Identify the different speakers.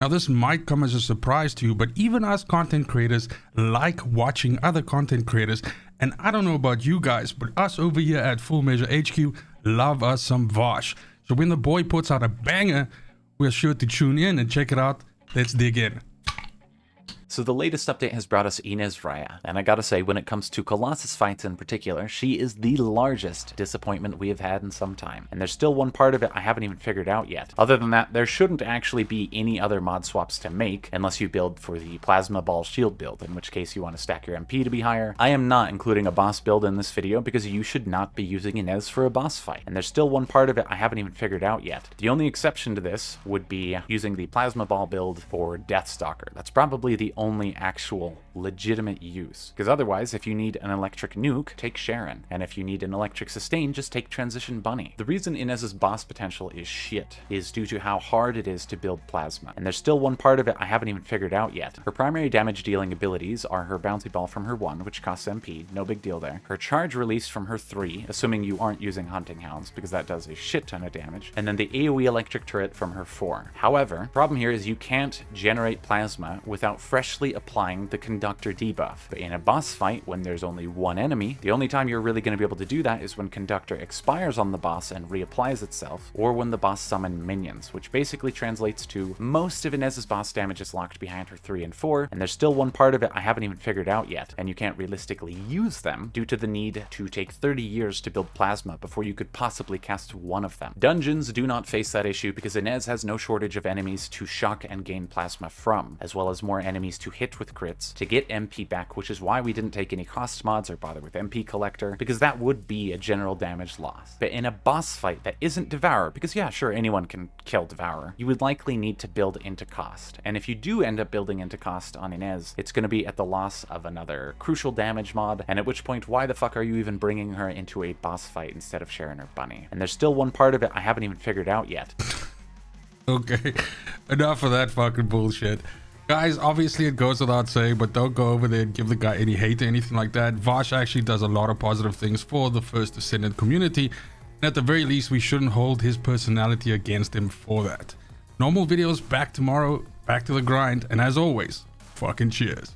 Speaker 1: Now this might come as a surprise to you, but even us content creators like watching other content creators, and I don't know about you guys, but us over here at Full Measure HQ love us some Vosh. So when the boy puts out a banger, we're sure to tune in and check it out. Let's dig in.
Speaker 2: So the latest update has brought us Ines, and I gotta say, when it comes to Colossus fights in particular, she is the largest disappointment we have had in some time. And there's still one part of it I haven't even figured out yet. Other than that, there shouldn't actually be any other mod swaps to make, unless you build for the Plasma Ball Shield build, in which case you want to stack your MP to be higher. I am not including a boss build in this video because you should not be using Ines for a boss fight. And there's still one part of it I haven't even figured out yet. The only exception to this would be using the Plasma Ball build for Deathstalker. That's probably the only actual legitimate use, because otherwise, if you need an electric nuke, take Sharon, and if you need an electric sustain, just take Transition Bunny. The reason Ines's boss potential is shit is due to how hard it is to build Plasma, and there's still one part of it I haven't even figured out yet. Her primary damage dealing abilities are her Bouncy Ball from her 1, which costs MP, no big deal there, her Charge Release from her 3, assuming you aren't using Hunting Hounds, because that does a shit ton of damage, and then the AoE Electric Turret from her 4. However, the problem here is you can't generate Plasma without freshly applying the Conductor debuff. But in a boss fight, when there's only one enemy, the only time you're really going to be able to do that is when Conductor expires on the boss and reapplies itself, or when the boss summon minions, which basically translates to most of Ines's boss damage is locked behind her 3 and 4, and there's still one part of it I haven't even figured out yet, and you can't realistically use them due to the need to take 30 years to build Plasma before you could possibly cast one of them. Dungeons do not face that issue because Ines has no shortage of enemies to shock and gain Plasma from, as well as more enemies to hit with crits to get MP back, which is why we didn't take any cost mods or bother with MP Collector, because that would be a general damage loss. But in a boss fight that isn't Devourer, because yeah, sure, anyone can kill Devourer, you would likely need to build into cost. And if you do end up building into cost on Ines, it's going to be at the loss of another crucial damage mod, and at which point, why the fuck are you even bringing her into a boss fight instead of Sharon or Bunny? And there's still one part of it I haven't even figured out yet.
Speaker 1: Okay, enough of that fucking bullshit. Guys, obviously it goes without saying, but don't go over there and give the guy any hate or anything like that. Vosh actually does a lot of positive things for the First Descendant community, and at the very least, we shouldn't hold his personality against him for that. Normal videos back tomorrow, back to the grind, and as always, fucking cheers.